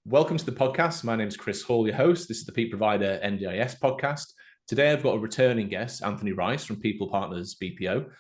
Welcome to the podcast. My name is Chris Hall, your host. This is the Peak Provider NDIS podcast. Today, I've got a returning guest, Anthony Rice from People Partners BPO.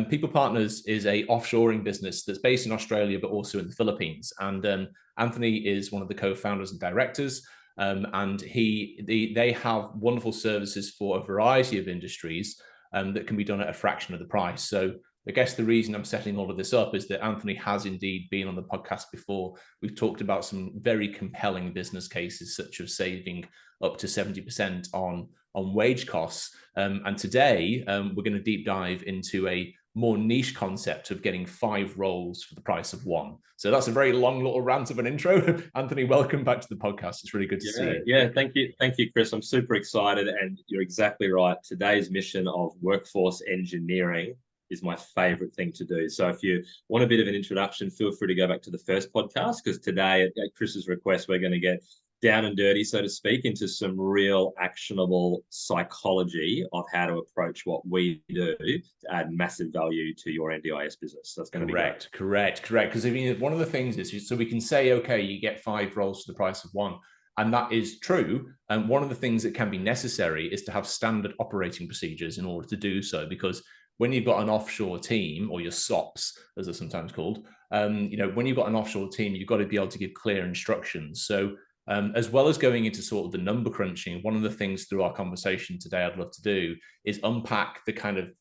People Partners is a offshoring business that's based in Australia, but also in the Philippines. And Anthony is one of the co-founders and directors. They have wonderful services for a variety of industries that can be done at a fraction of the price. So I guess the reason I'm setting all of this up is that Anthony has indeed been on the podcast before. We've talked about some very compelling business cases, such as saving up to 70% on wage costs. And today, we're going to deep dive into a more niche concept of getting 5 roles for the price of 1. So that's a very long little rant of an intro. Anthony, welcome back to the podcast. It's really good to see you. Yeah, thank you, Chris. I'm super excited, and you're exactly right. Today's mission of workforce engineering is my favorite thing to do. So if you want a bit of an introduction, feel free to go back to the first podcast, because today, at Chris's request, we're going to get down and dirty, so to speak, into some real actionable psychology of how to approach what we do to add massive value to your NDIS business. That's going to be great. Correct. Because I mean, one of the things is, so we can say, okay, you get 5 roles for the price of 1. And that is true. And one of the things that can be necessary is to have standard operating procedures in order to do so, because when you've got an offshore team, or your SOPs, as they're sometimes called, when you've got an offshore team, you've got to be able to give clear instructions. So as well as going into sort of the number crunching, one of the things through our conversation today I'd love to do is unpack the kind of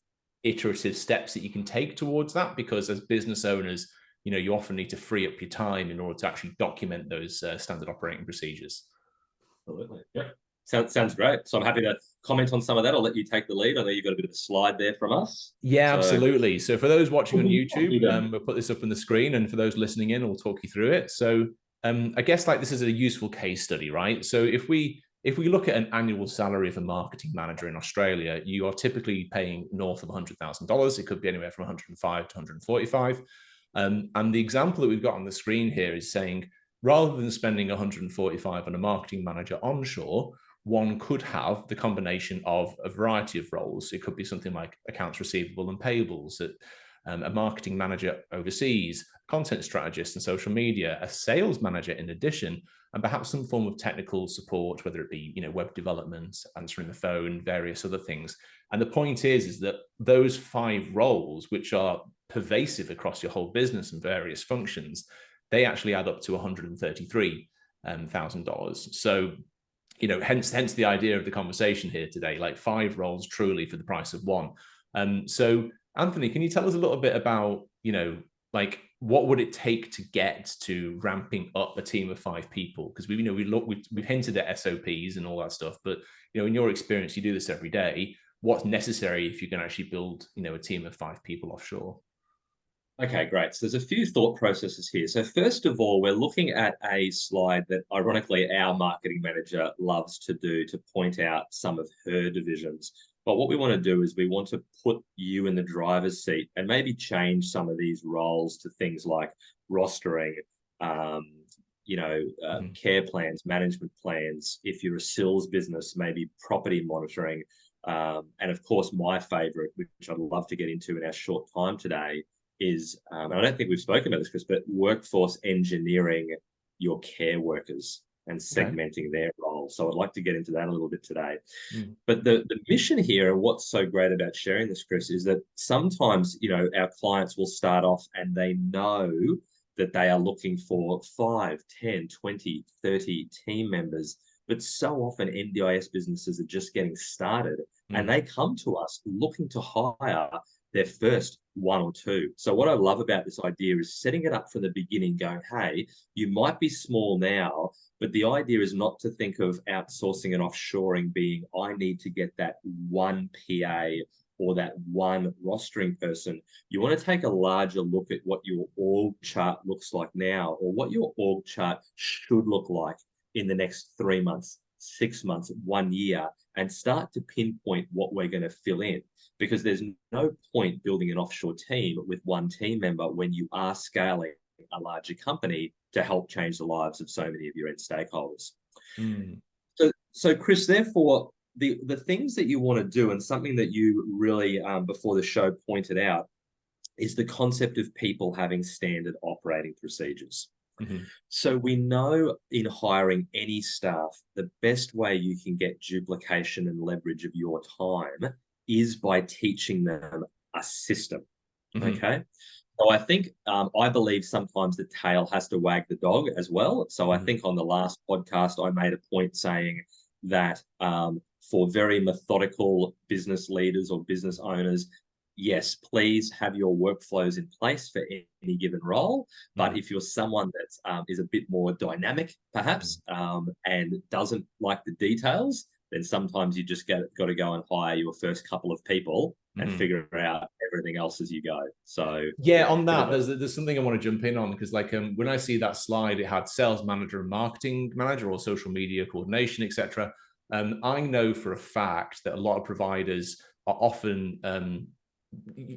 iterative steps that you can take towards that, because as business owners, you often need to free up your time in order to actually document those standard operating procedures. Absolutely. Yeah. Sounds great. So I'm happy to comment on some of that. I'll let you take the lead. I know you've got a bit of a slide there from us. Yeah, absolutely. So for those watching on YouTube, we'll put this up on the screen, and for those listening in, we'll talk you through it. So I guess this is a useful case study, right? So if we look at an annual salary of a marketing manager in Australia, you are typically paying north of $100,000. It could be anywhere from 105 to 145. And the example that we've got on the screen here is saying, rather than spending 145 on a marketing manager onshore, one could have the combination of a variety of roles. It could be something like accounts receivable and payables, a marketing manager overseas, content strategist and social media, a sales manager in addition, and perhaps some form of technical support, whether it be web development, answering the phone, various other things. And the point is that those 5 roles, which are pervasive across your whole business and various functions, they actually add up to $133,000. So hence the idea of the conversation here today, like 5 roles truly for the price of 1. So Anthony, can you tell us a little bit about, what would it take to get to ramping up a team of 5 people? Because we've hinted at SOPs and all that stuff, but in your experience, you do this every day. What's necessary if you can actually build, a team of 5 people offshore? Okay, great. So there's a few thought processes here. So first of all, we're looking at a slide that ironically our marketing manager loves to do to point out some of her divisions. But what we want to do is we want to put you in the driver's seat and maybe change some of these roles to things like rostering, care plans, management plans. If you're a sales business, maybe property monitoring. And of course, my favorite, which I'd love to get into in our short time today, is, and I don't think we've spoken about this, Chris, but workforce engineering your care workers and segmenting their role. So I'd like to get into that a little bit today. But the mission here, and what's so great about sharing this, Chris, is that sometimes, our clients will start off and they know that they are looking for 5, 10, 20, 30 team members. But so often NDIS businesses are just getting started and they come to us looking to hire their first 1 or 2. So what I love about this idea is setting it up from the beginning, going, hey, you might be small now, but the idea is not to think of outsourcing and offshoring being, I need to get that 1 PA or that 1 rostering person. You want to take a larger look at what your org chart looks like now, or what your org chart should look like in the next 3 months, 6 months, 1 year, and start to pinpoint what we're going to fill in. Because there's no point building an offshore team with 1 team member when you are scaling a larger company to help change the lives of so many of your end stakeholders. So Chris, therefore, the things that you want to do, and something that you really, before the show, pointed out, is the concept of people having standard operating procedures. So we know in hiring any staff, the best way you can get duplication and leverage of your time is by teaching them a system. Okay. So I think, I believe sometimes the tail has to wag the dog as well. So I think on the last podcast, I made a point saying that for very methodical business leaders or business owners, yes, please have your workflows in place for any given role. But if you're someone that is a bit more dynamic, perhaps, and doesn't like the details, then sometimes you just got to go and hire your first couple of people and figure out everything else as you go. So yeah, on that, there's something I want to jump in on, because like when I see that slide, it had sales manager and marketing manager, or social media coordination, etc. I know for a fact that a lot of providers are often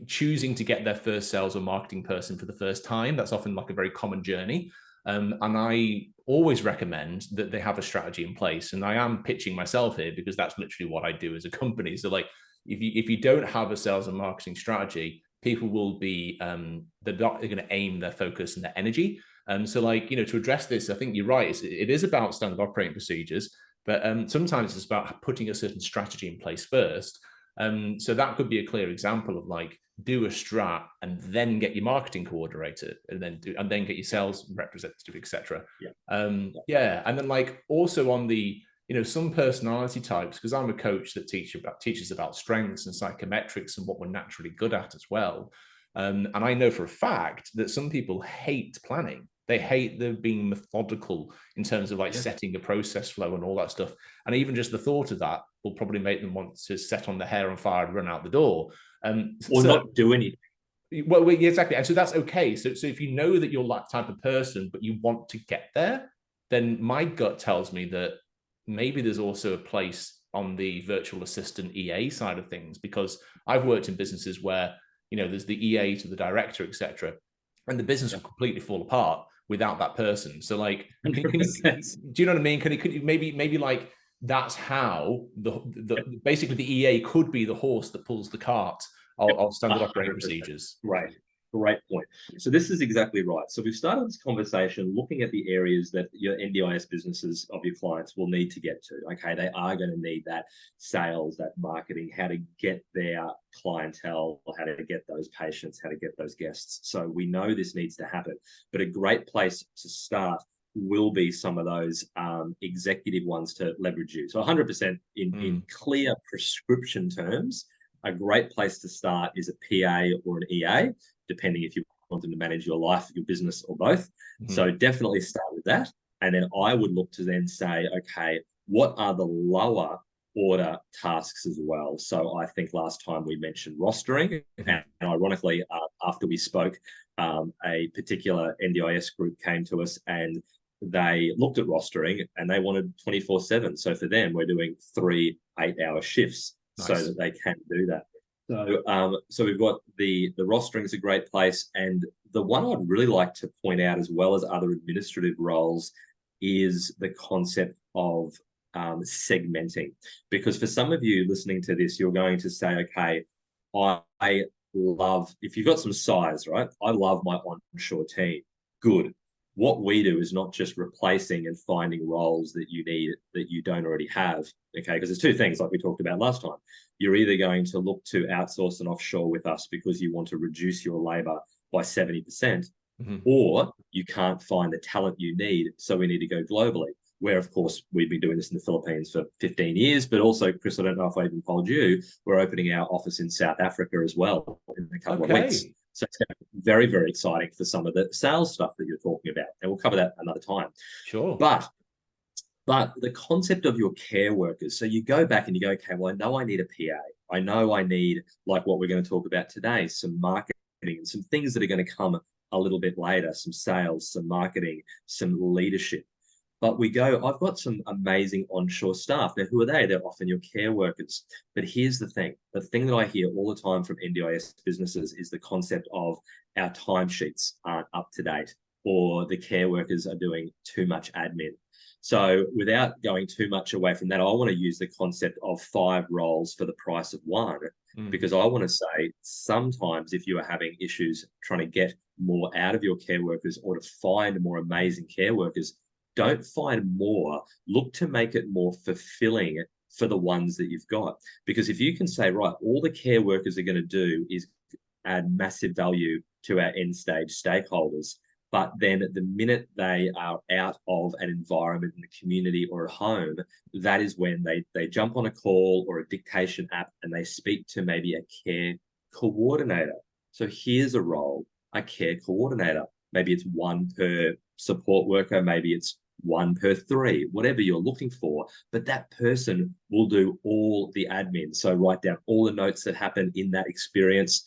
choosing to get their first sales or marketing person for the first time. That's often like a very common journey. And I always recommend that they have a strategy in place. And I am pitching myself here because that's literally what I do as a company. So like, if you don't have a sales and marketing strategy, people will be, they're going to aim their focus and their energy. So like, to address this, I think you're right. It is about standard operating procedures, but sometimes it's about putting a certain strategy in place first. So that could be a clear example of like, do a strat and then get your marketing coordinator, and then get your sales representative, etc. Yeah. And then like also on the, some personality types, because I'm a coach that teaches about strengths and psychometrics and what we're naturally good at as well. And I know for a fact that some people hate planning. They hate the being methodical in terms of like setting a process flow and all that stuff. And even just the thought of that will probably make them want to set on their hair on fire and run out the door. Or not do anything. Well, exactly. And so that's okay. So if you know that you're that type of person, but you want to get there, then my gut tells me that maybe there's also a place on the virtual assistant EA side of things, because I've worked in businesses where, there's the EA to the director, etc., and the business will completely fall apart without that person. So like, do you know what I mean? Could you maybe like, that's how the basically the EA could be the horse that pulls the cart of standard operating procedures. Right. Great point. So this is exactly right. So we've started this conversation looking at the areas that your NDIS businesses of your clients will need to get to. Okay, they are going to need that sales, that marketing, how to get their clientele, how to get those patients, how to get those guests. So we know this needs to happen. But a great place to start will be some of those executive ones to leverage you. So 100% in clear prescription terms, a great place to start is a PA or an EA, depending if you want them to manage your life, your business, or both. So definitely start with that. And then I would look to then say, okay, what are the lower order tasks as well? So I think last time we mentioned rostering, and ironically, after we spoke, a particular NDIS group came to us and they looked at rostering and they wanted 24/7. So for them, we're doing 3 8-hour shifts. Nice. So that they can do that. So we've got the rostering is a great place, and the one I'd really like to point out, as well as other administrative roles, is the concept of segmenting. Because for some of you listening to this, you're going to say, okay, I love, if you've got some size, right? I love my onshore team. Good. What we do is not just replacing and finding roles that you need that you don't already have, okay? Because there's 2 things like we talked about last time. You're either going to look to outsource and offshore with us because you want to reduce your labor by 70%, or you can't find the talent you need, so we need to go globally. Where, of course, we've been doing this in the Philippines for 15 years, but also, Chris, I don't know if I even told you, we're opening our office in South Africa as well in a couple of weeks. So it's very, very exciting for some of the sales stuff that you're talking about. And we'll cover that another time. Sure. But the concept of your care workers, so you go back and you go, okay, well, I know I need a PA. I know I need, like what we're going to talk about today, some marketing and some things that are going to come a little bit later, some sales, some marketing, some leadership. But we go, I've got some amazing onshore staff. Now, who are they? They're often your care workers. But here's the thing that I hear all the time from NDIS businesses is the concept of our timesheets aren't up to date, or the care workers are doing too much admin. So without going too much away from that, I want to use the concept of 5 roles for the price of one, because I want to say sometimes if you are having issues trying to get more out of your care workers or to find more amazing care workers, don't find more, look to make it more fulfilling for the ones that you've got. Because if you can say, right, all the care workers are going to do is add massive value to our end stage stakeholders, but then the minute they are out of an environment in the community or at home, that is when they jump on a call or a dictation app and they speak to maybe a care coordinator. So here's a role, a care coordinator. Maybe it's 1 per support worker, maybe it's 1 per 3, whatever you're looking for. But that person will do all the admin. So write down all the notes that happen in that experience,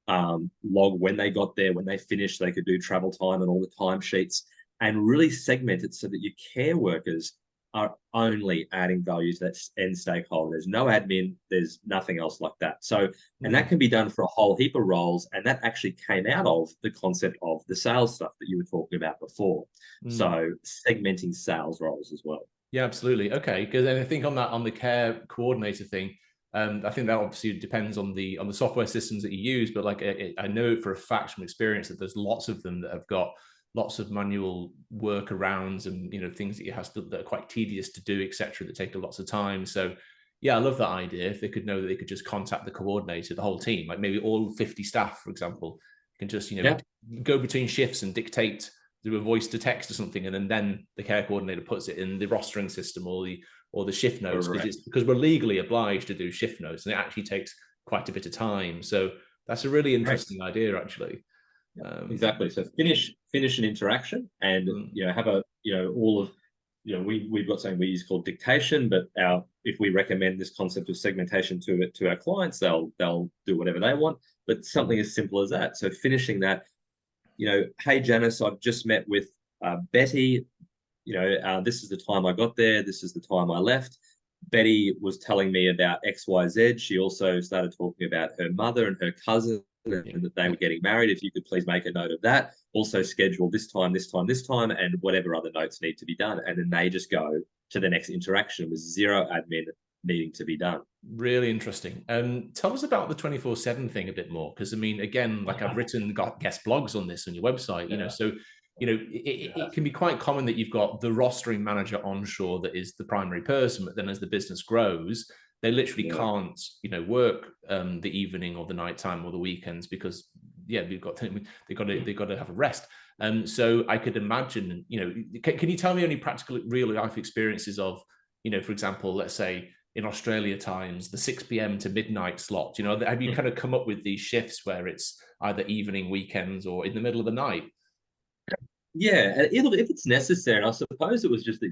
log when they got there, when they finished, they could do travel time and all the timesheets, and really segment it so that your care workers are only adding value to that end stakeholder. There's no admin, there's nothing else like that. So, and that can be done for a whole heap of roles. And that actually came out of the concept of the sales stuff that you were talking about before. So segmenting sales roles as well. Yeah, absolutely. Okay, because I think on the care coordinator thing, I think that obviously depends on the software systems that you use, but like I know for a fact from experience that there's lots of them that have got lots of manual workarounds and things that you have to, that are quite tedious to do, etc., that take lots of time. So yeah, I love that idea. If they could know that they could just contact the coordinator, the whole team, like maybe all 50 staff, for example, can just go between shifts and dictate through a voice to text or something, and then the care coordinator puts it in the rostering system or the shift notes, because we're legally obliged to do shift notes, and it actually takes quite a bit of time. So that's a really interesting idea, actually. Exactly. So finish an interaction, and have a all of we've got something we use called dictation, but if we recommend this concept of segmentation to our clients, they'll do whatever they want. But something as simple as that. So finishing that, hey Janice, I've just met with Betty. This is the time I got there. This is the time I left. Betty was telling me about XYZ. She also started talking about her mother and her cousin, and that they were getting married. If you could please make a note of that. Also schedule this time, and whatever other notes need to be done. And then they just go to the next interaction with zero admin needing to be done. Really interesting. Tell us about the 24/7 thing a bit more, because I mean, again, like I've got guest blogs on this on your website, so it can be quite common that you've got the rostering manager onshore that is the primary person, but then as the business grows, they literally can't work the evening or the nighttime or the weekends, because they've got to have a rest. So I could imagine, can you tell me any practical real life experiences of, for example, let's say in Australia times, the 6 p.m. to midnight slot, have you kind of come up with these shifts where it's either evening, weekends, or in the middle of the night? Yeah, and if it's necessary, and I suppose it was just that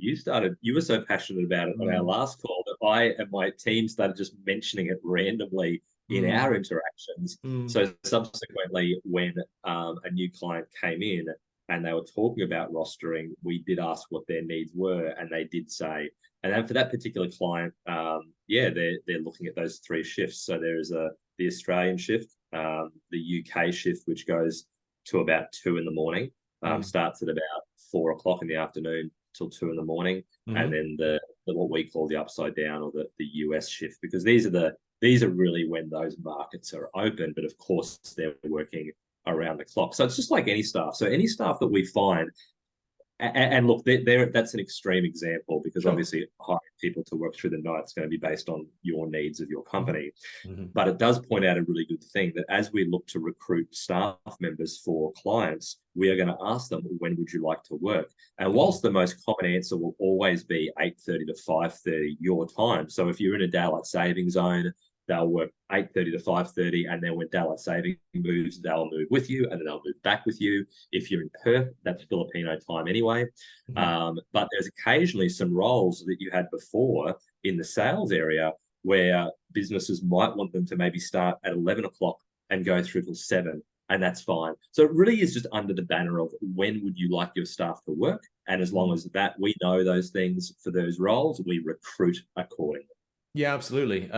you were so passionate about it on our last call that I and my team started just mentioning it randomly in our interactions. So subsequently, when a new client came in and they were talking about rostering, we did ask what their needs were, and they did say, and then for that particular client, they're looking at those 3 shifts. So there is the Australian shift, the UK shift, which goes to about 2 in the morning. Starts at about 4 o'clock in the afternoon till 2 in the morning, and then the what we call the upside down, or the US shift, because these are really when those markets are open, but of course they're working around the clock. So it's just like any staff. So any staff that we find, and look, that's an extreme example, because obviously hiring people to work through the night is going to be based on your needs of your company. But it does point out a really good thing, that as we look to recruit staff members for clients, we are going to ask them, when would you like to work? And whilst the most common answer will always be 8:30 to 5:30 your time. So if you're in a daylight saving zone, they'll work 8:30 to 5:30, and then when daylight saving moves, they'll move with you, and then they'll move back with you. If you're in Perth, that's Filipino time anyway. But there's occasionally some roles that you had before in the sales area where businesses might want them to maybe start at 11 o'clock and go through till 7, and that's fine. So it really is just under the banner of, when would you like your staff to work? And as long as that we know those things for those roles, we recruit accordingly. Yeah, absolutely.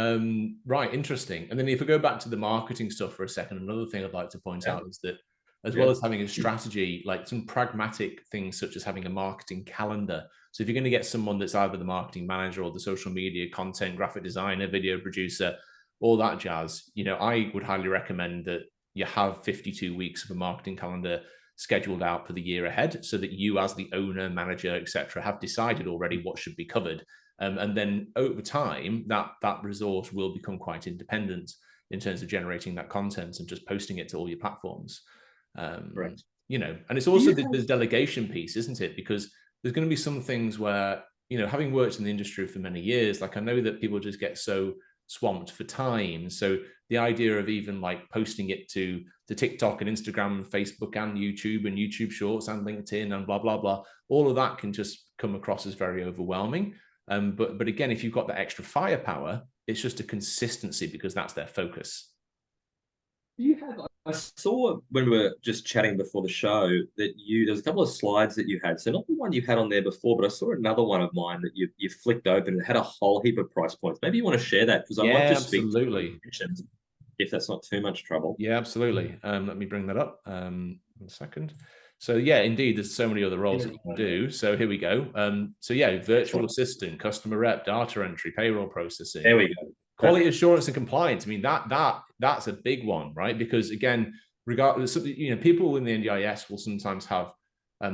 Right, interesting. And then if we go back to the marketing stuff for a second, another thing I'd like to point out is that, as well as having a strategy, like some pragmatic things such as having a marketing calendar So if you're going to get someone that's either the marketing manager or the social media content, graphic designer, video producer, all that jazz, I would highly recommend that you have 52 weeks of a marketing calendar scheduled out for the year ahead, so that you, as the owner, manager, etc., have decided already what should be covered. And then over time, that resource will become quite independent in terms of generating that content and just posting it to all your platforms. Correct. And it's also the delegation piece, isn't it? Because there's going to be some things where, having worked in the industry for many years, like I know that people just get so swamped for time. So the idea of even like posting it to TikTok and Instagram and Facebook and YouTube Shorts and LinkedIn and blah, blah, blah, all of that can just come across as very overwhelming. But again, if you've got that extra firepower, it's just a consistency because that's their focus. I saw when we were just chatting before the show that there's a couple of slides that you had. So not the one you had on there before, but I saw another one of mine that you flicked open and it had a whole heap of price points. Maybe you want to share that, because I'd love to speak to if that's not too much trouble. Yeah, absolutely. Let me bring that up. 1 second. So yeah, indeed, there's so many other roles that you can do. So here we go. So yeah, virtual assistant, customer rep, data entry, payroll processing. There we go. Quality assurance and compliance. I mean, that's a big one, right? Because again, regardless, people in the NDIS will sometimes have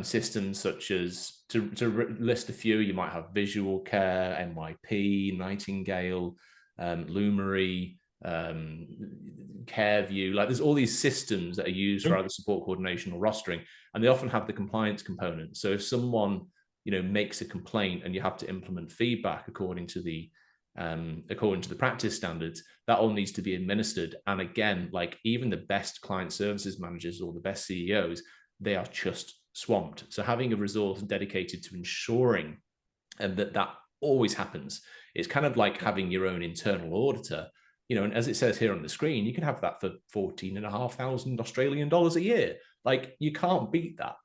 systems such as, to list a few, you might have Visual Care, NYP, Nightingale, Lumery, CareView. Like there's all these systems that are used for either support coordination or rostering, and they often have the compliance component. So if someone makes a complaint and you have to implement feedback according to the practice standards, that all needs to be administered. And again, like even the best client services managers or the best CEOs, they are just swamped. So having a resource dedicated to ensuring that always happens, it's kind of like having your own internal auditor. And as it says here on the screen, you can have that for 14,500 Australian dollars a year. Like you can't beat that.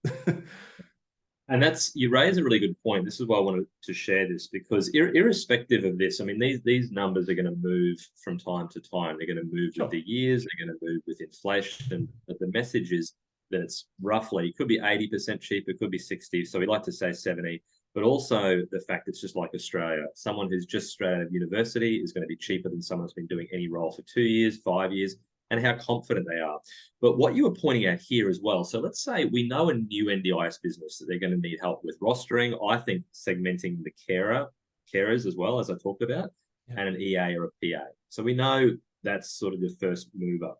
And you raise a really good point. This is why I wanted to share this, because irrespective of this, I mean, these numbers are going to move from time to time. They're going to move with the years. They're going to move with inflation. But the message is that it's roughly, it could be 80% cheaper, it could be 60. So we like to say 70. But also the fact it's just like Australia. Someone who's just straight out of university is going to be cheaper than someone who's been doing any role for 2 years, 5 years, and how confident they are. But what you were pointing out here as well, so let's say we know a new NDIS business that they're going to need help with rostering. I think segmenting the carers as well, as I talked about, and an EA or a PA. So we know that's sort of the first mover.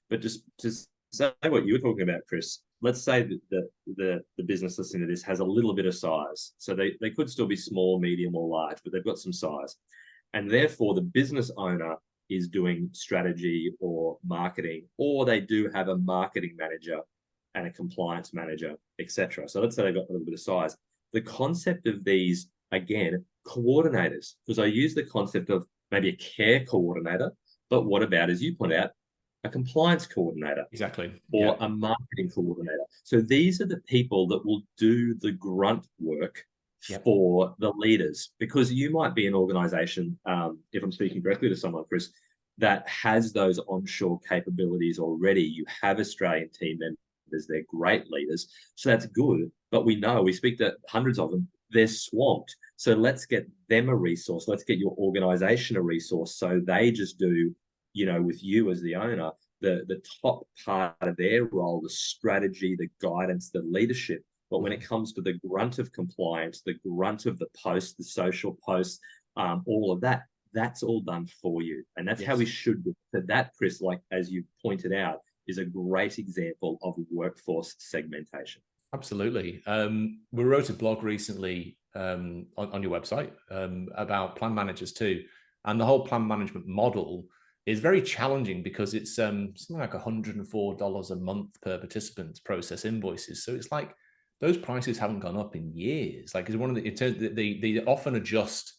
But just to say what you were talking about, Chris, let's say that the business listening to this has a little bit of size. So they could still be small, medium, or large, but they've got some size. And therefore, the business owner is doing strategy or marketing, or they do have a marketing manager and a compliance manager, etc. So let's say they've got a little bit of size. The concept of these, again, coordinators, because I use the concept of maybe a care coordinator, but what about, as you point out, a compliance coordinator? Exactly. Or a marketing coordinator. So these are the people that will do the grunt work for the leaders, because you might be an organization, if I'm speaking directly to someone, Chris, that has those onshore capabilities already. You have Australian team members, they're great leaders. So that's good. But we know, we speak to hundreds of them, they're swamped. So let's get them a resource. Let's get your organization a resource. So they just do, with you as the owner, the top part of their role, the strategy, the guidance, the leadership. But when it comes to the grunt of compliance, the grunt of the post, the social posts, all of that, that's all done for you. And that's how we should do. So that, Chris, like as you pointed out, is a great example of workforce segmentation. Absolutely. We wrote a blog recently on your website about plan managers too. And the whole plan management model is very challenging because it's something like $104 a month per participant to process invoices. So it's like those prices haven't gone up in years. Like it's one of they often adjust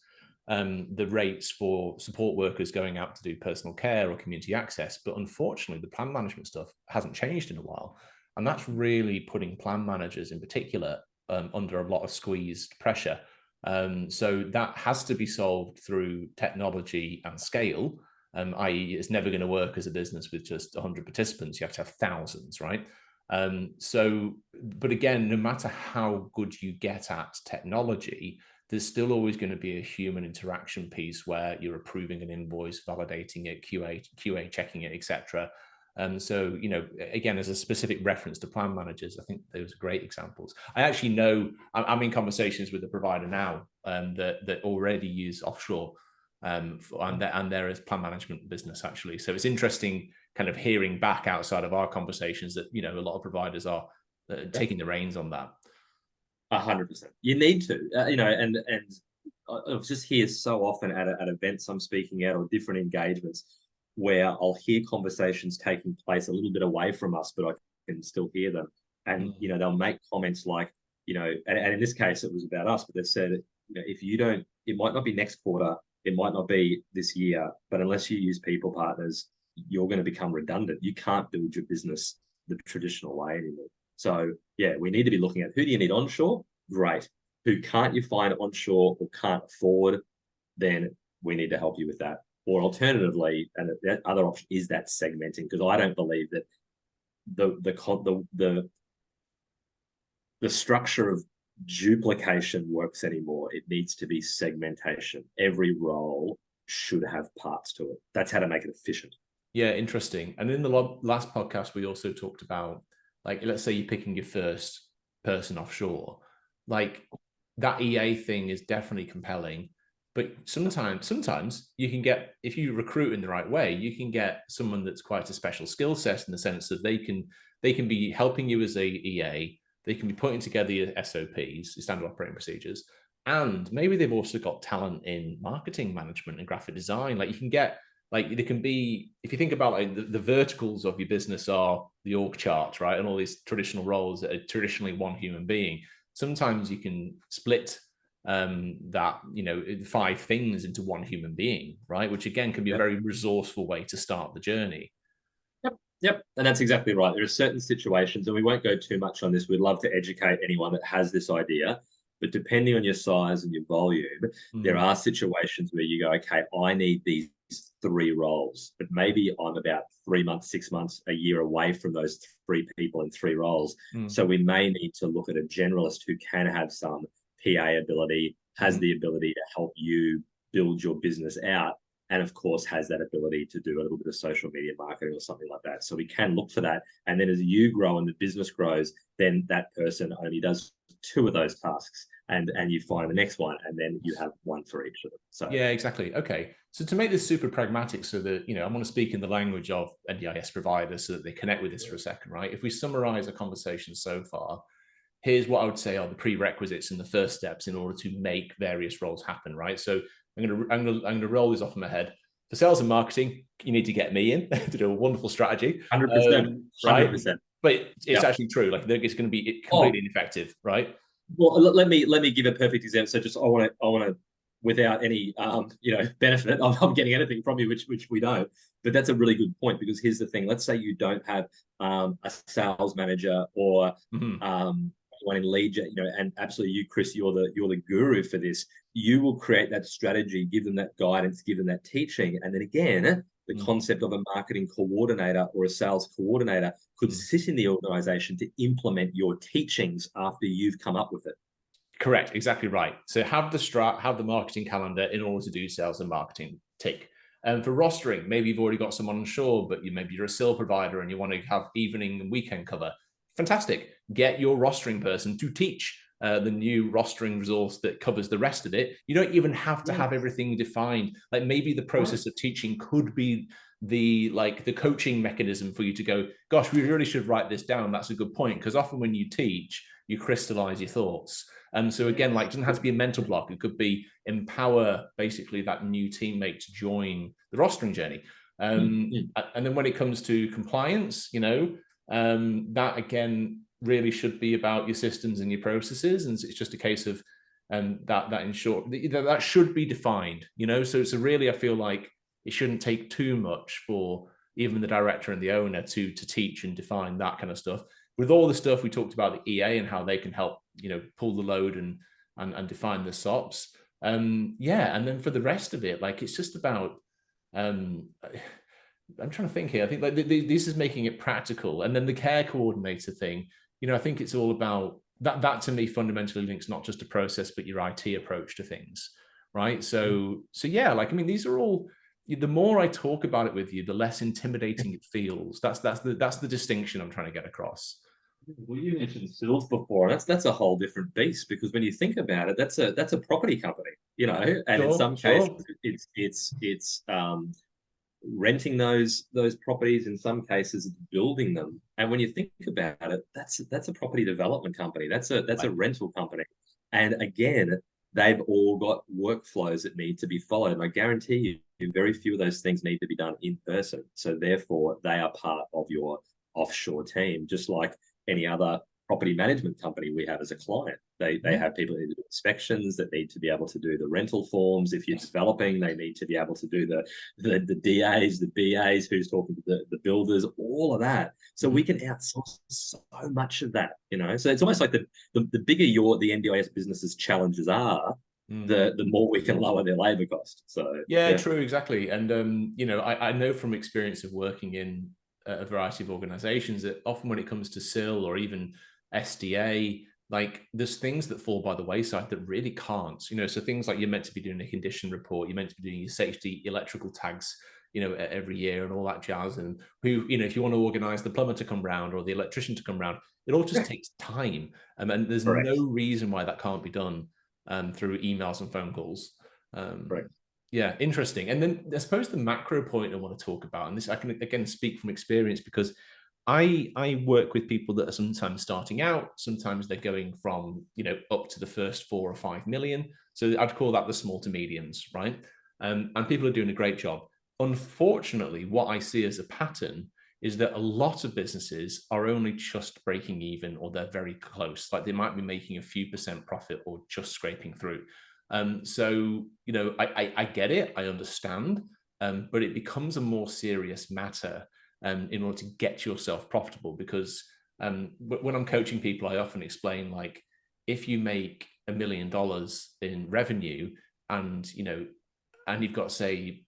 the rates for support workers going out to do personal care or community access. But unfortunately, the plan management stuff hasn't changed in a while. And that's really putting plan managers in particular under a lot of squeezed pressure. So that has to be solved through technology and scale. I.e., it's never going to work as a business with just 100 participants. You have to have thousands, right? But again, no matter how good you get at technology, there's still always going to be a human interaction piece where you're approving an invoice, validating it, QA checking it, etc. So, again, as a specific reference to plan managers, I think those are great examples. I actually know I'm in conversations with a provider now that already use offshore, and there is plan management business actually. So it's interesting kind of hearing back outside of our conversations that, a lot of providers are taking the reins on that. 100%. You need to, and I just hear so often at events I'm speaking at or different engagements where I'll hear conversations taking place a little bit away from us, but I can still hear them. And, they'll make comments like, and in this case, it was about us, but they said, if you don't, it might not be next quarter, it might not be this year, but unless you use people partners, you're going to become redundant. You can't build your business the traditional way anymore. So yeah, we need to be looking at who do you need onshore? Great. Who can't you find onshore or can't afford? Then we need to help you with that. Or alternatively, and that other option is that segmenting, because I don't believe that the structure of duplication works anymore. It needs to be segmentation. Every role should have parts to it. That's how to make it efficient. Yeah, interesting. And in the last podcast, we also talked about, like, let's say you're picking your first person offshore, like that EA thing is definitely compelling. But sometimes you can get, if you recruit in the right way, you can get someone that's quite a special skill set in the sense that they can be helping you as a EA. They can be putting together your SOPs, your standard operating procedures, and maybe they've also got talent in marketing management and graphic design. Like you can get, like there can be, if you think about like the verticals of your business are the org chart, right? And all these traditional roles that are traditionally one human being. Sometimes you can split that, 5 things into one human being, right? Which again can be a very resourceful way to start the journey. Yep. And that's exactly right. There are certain situations, and we won't go too much on this. We'd love to educate anyone that has this idea. But depending on your size and your volume, there are situations where you go, okay, I need these 3 roles, but maybe I'm about 3 months, 6 months, a year away from those 3 people in 3 roles. So we may need to look at a generalist who can have some PA ability, has the ability to help you build your business out, and of course has that ability to do a little bit of social media marketing or something like that. So we can look for that. And then as you grow and the business grows, then that person only does 2 of those tasks, and you find the next one, and then you have 1 for each of them. So yeah, exactly. Okay. So to make this super pragmatic, so that, I want to speak in the language of NDIS providers so that they connect with this for a second, right? If we summarize a conversation so far, here's what I would say are the prerequisites and the first steps in order to make various roles happen, right? So I'm gonna roll this off in my head. For sales and marketing, you need to get me in to do a wonderful strategy. 100%. Right? 100%. But it's actually true. Like it's going to be completely ineffective, right? Well, let me give a perfect example. So just I want to without any benefit, I'm getting anything from you, which we don't. But that's a really good point, because here's the thing. Let's say you don't have a sales manager or one in lead, and absolutely you, Chris, you're the guru for this. You will create that strategy, give them that guidance, give them that teaching, and then again, the concept of a marketing coordinator or a sales coordinator could sit in the organization to implement your teachings after you've come up with it. Correct. Exactly right. So have the marketing calendar in order to do sales and marketing. Tick. And for rostering, maybe you've already got someone on shore, but maybe you're a SIL provider and you want to have evening and weekend cover. Fantastic. Get your rostering person to teach the new rostering resource that covers the rest of it. You don't even have to have everything defined. Like maybe the process of teaching could be the coaching mechanism for you to go, gosh, we really should write this down. That's a good point. Because often when you teach, you crystallize your thoughts. And so again, it doesn't have to be a mental block. It could be empower basically that new teammate to join the rostering journey. And then when it comes to compliance, that again really should be about your systems and your processes, and it's just a case of that ensure that should be defined. So really, I feel like it shouldn't take too much for even the director and the owner to teach and define that kind of stuff. With all the stuff we talked about, the EA and how they can help pull the load and define the SOPs. And then for the rest of it, it's just about I'm trying to think here. I think like this is making it practical, and then the care coordinator thing. I think it's all about that. That to me fundamentally links not just to process, but your IT approach to things, right? So yeah, like I mean, these are all. The more I talk about it with you, the less intimidating it feels. That's the distinction I'm trying to get across. Well, you mentioned Sills before. That's a whole different beast because when you think about it, that's a property company, and in Sure, some cases sure. it's renting those properties. In some cases, it's building them. And when you think about it, that's a property development company. That's a Right. rental company. And again, they've all got workflows that need to be followed. And I guarantee you, very few of those things need to be done in person. So therefore, they are part of your offshore team, just like any other property management company we have as a client. They have people that do inspections, that need to be able to do the rental forms. If you're developing, they need to be able to do the DAs, the BAs, who's talking to the builders, all of that. So we can outsource so much of that, So it's almost like the bigger the NDIS business's challenges are, the more we can lower their labor cost. So yeah, true, exactly. And I know from experience of working in a variety of organizations that often when it comes to SIL or even SDA, like there's things that fall by the wayside that really can't. So things like you're meant to be doing a condition report, you're meant to be doing your safety electrical tags, every year and all that jazz. And if you want to organize the plumber to come round or the electrician to come round, it all just takes time. And there's Correct. no reason why that can't be done through emails and phone calls. Correct. Yeah, interesting. And then I suppose the macro point I want to talk about, and this I can again speak from experience because I work with people that are sometimes starting out, sometimes they're going from up to the first 4 or 5 million. So I'd call that the small to mediums, right? And people are doing a great job. Unfortunately, what I see as a pattern is that a lot of businesses are only just breaking even or they're very close. Like they might be making a few percent profit or just scraping through. So I get it, I understand, but it becomes a more serious matter in order to get yourself profitable. Because when I'm coaching people, I often explain like if you make $1 million in revenue and and you've got say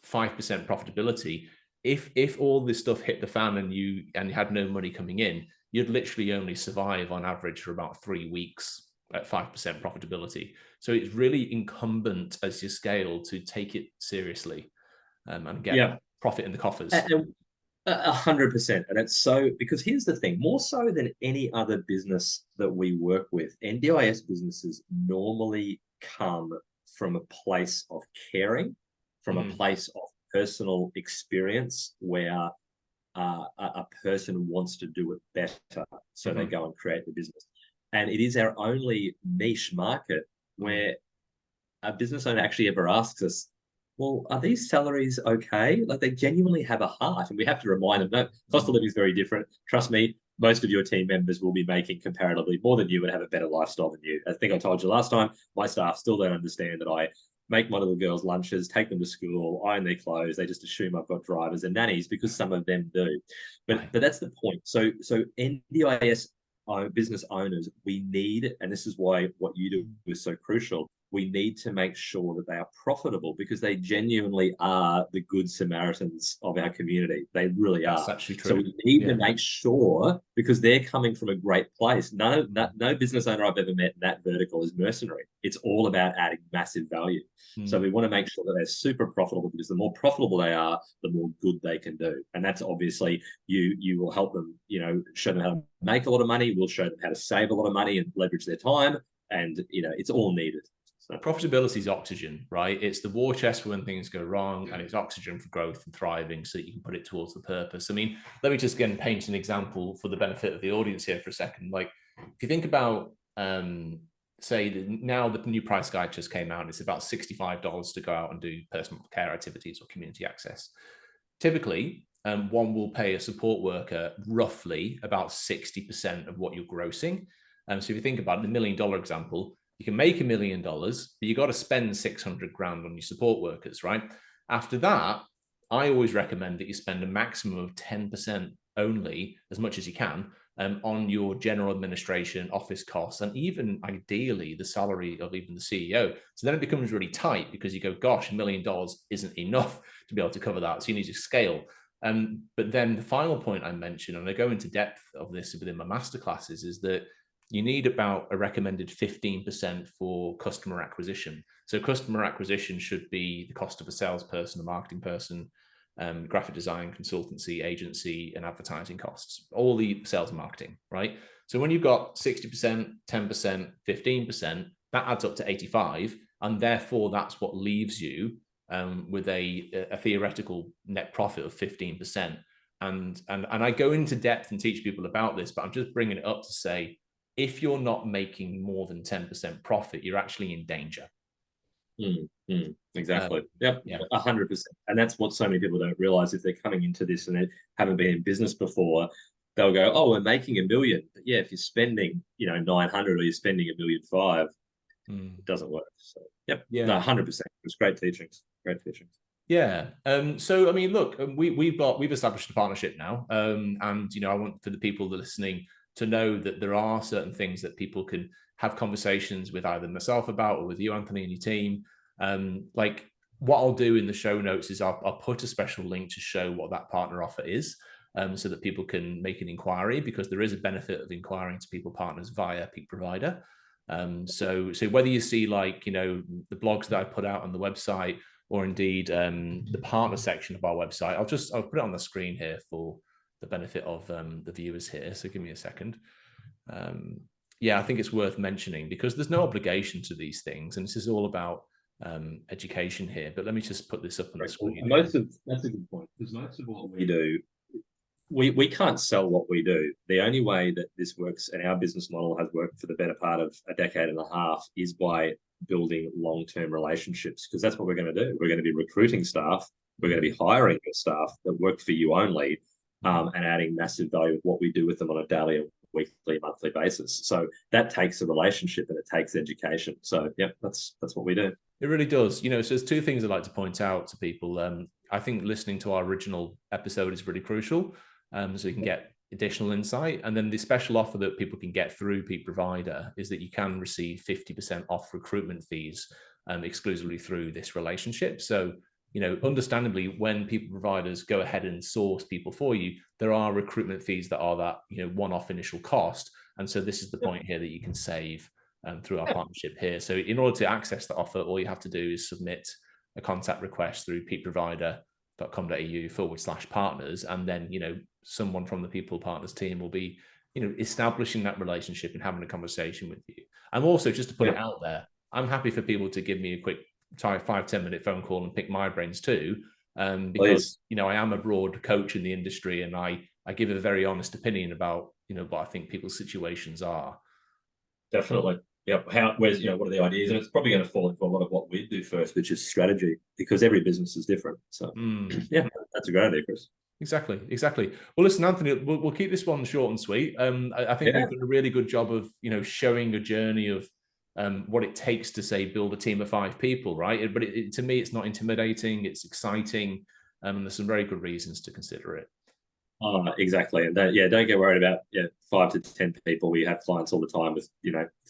5% profitability, if all this stuff hit the fan and you had no money coming in, you'd literally only survive on average for about 3 weeks at 5% profitability. So it's really incumbent as you scale to take it seriously and get profit in the coffers. 100%. And it's so, because here's the thing, more so than any other business that we work with, NDIS businesses normally come from a place of caring, from a place of personal experience where a person wants to do it better. So they go and create the business. And it is our only niche market where a business owner actually ever asks us, well, are these salaries okay? Like they genuinely have a heart. And we have to remind them, no, cost of living is very different. Trust me, most of your team members will be making comparatively more than you and have a better lifestyle than you. I think I told you last time, my staff still don't understand that I make my little girls lunches, take them to school, iron their clothes. They just assume I've got drivers and nannies because some of them do. But that's the point. So NDIS business owners, we need, and this is why what you do is so crucial, we need to make sure that they are profitable because they genuinely are the good Samaritans of our community. They really are. That's actually true. So we need to make sure, because they're coming from a great place. No business owner I've ever met in that vertical is mercenary. It's all about adding massive value. So we want to make sure that they're super profitable because the more profitable they are, the more good they can do. And that's obviously you will help them, show them how to make a lot of money. We'll show them how to save a lot of money and leverage their time. And, it's all needed. So. Profitability is oxygen, right? It's the war chest for when things go wrong, and it's oxygen for growth and thriving so that you can put it towards the purpose. I mean, let me just again paint an example for the benefit of the audience here for a second. Like, if you think about, say, now the new price guide just came out, it's about $65 to go out and do personal care activities or community access. Typically, one will pay a support worker roughly about 60% of what you're grossing. So if you think about the $1 million example, you can make $1 million, but you got to spend 600 grand on your support workers, right? After that, I always recommend that you spend a maximum of 10% only, as much as you can, on your general administration, office costs, and even ideally the salary of even the CEO. So then it becomes really tight because you go, gosh, $1 million isn't enough to be able to cover that. So you need to scale. But then the final point I mentioned, and I go into depth of this within my masterclasses, is that you need about a recommended 15% for customer acquisition. So customer acquisition should be the cost of a salesperson, a marketing person, graphic design, consultancy, agency, and advertising costs, all the sales and marketing, right? So when you've got 60%, 10%, 15%, that adds up to 85. And therefore, that's what leaves you with a theoretical net profit of 15%. And I go into depth and teach people about this, but I'm just bringing it up to say, if you're not making more than 10% profit, you're actually in danger. Exactly. Yep. 100%. And that's what so many people don't realize. If they're coming into this and they haven't been in business before, they'll go, "Oh, we're making $1 million." But yeah, if you're spending, 900 or you're spending $1.5 million, it doesn't work. So yep. Yeah. No, 100%. It's great teachings. Great teachings. Yeah. So I mean, look, we've established a partnership now, and I want for the people that are listening to know that there are certain things that people can have conversations with either myself about or with you, Anthony, and your team. Like what I'll do in the show notes is I'll put a special link to show what that partner offer is, so that people can make an inquiry, because there is a benefit of inquiring to people partners via Peak Provider. So whether you see the blogs that I put out on the website, or indeed the partner section of our website, I'll put it on the screen here for the benefit of the viewers here. So give me a second. I think it's worth mentioning because there's no obligation to these things, and this is all about education here. But let me just put this up on the screen. That's a good point, because most of what we do, we can't sell what we do. The only way that this works, and our business model has worked for the better part of a decade and a half, is by building long-term relationships, because that's what we're going to do. We're going to be recruiting staff. We're going to be hiring staff that work for you only, and adding massive value with what we do with them on a daily, weekly, monthly basis. So that takes a relationship and it takes education. So yep, that's what we do. It really does. So there's two things I'd like to point out to people. I think listening to our original episode is really crucial, so you can get additional insight. And then the special offer that people can get through Peak Provider is that you can receive 50% off recruitment fees exclusively through this relationship. So understandably, when People Providers go ahead and source people for you, there are recruitment fees that are that, one-off initial cost. And so this is the point here that you can save through our partnership here. So in order to access the offer, all you have to do is submit a contact request through peakprovider.com.au/partners. And then, someone from the People Partners team will be, establishing that relationship and having a conversation with you. I'm also, just to put it out there, I'm happy for people to give me a quick 5-10 minute phone call and pick my brains too, because I am a broad coach in the industry, and I give a very honest opinion about what I think people's situations are. Definitely. Yep. What are the ideas? And it's probably going to fall into a lot of what we do first, which is strategy, because every business is different. So yeah, that's a great idea, Chris. Exactly. Well, listen, Anthony, we'll keep this one short and sweet. I think we've done a really good job of showing a journey of what it takes to, say, build a team of 5 people, right? But to me, it's not intimidating. It's exciting, and there's some very good reasons to consider it. Exactly. And don't get worried about 5 to 10 people. We have clients all the time with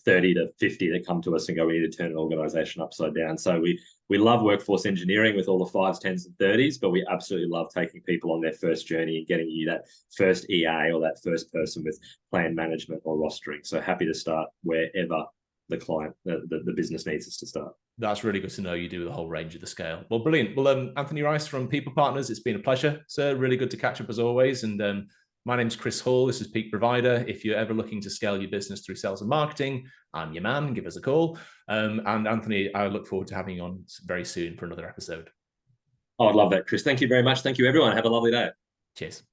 30 to 50 that come to us and go, we need to turn an organization upside down. So we love workforce engineering with all the 5s, 10s, and 30s, but we absolutely love taking people on their first journey and getting you that first EA or that first person with plan management or rostering. So happy to start wherever the client, the business needs us to start. That's really good to know you do the whole range of the scale. Well, brilliant. Well, Anthony Rice from People Partners, it's been a pleasure, sir. Really good to catch up as always. And my name's Chris Hall. This is Peak Provider. If you're ever looking to scale your business through sales and marketing, I'm your man. Give us a call. And Anthony, I look forward to having you on very soon for another episode. I'd love that, Chris. Thank you very much. Thank you, everyone. Have a lovely day. Cheers.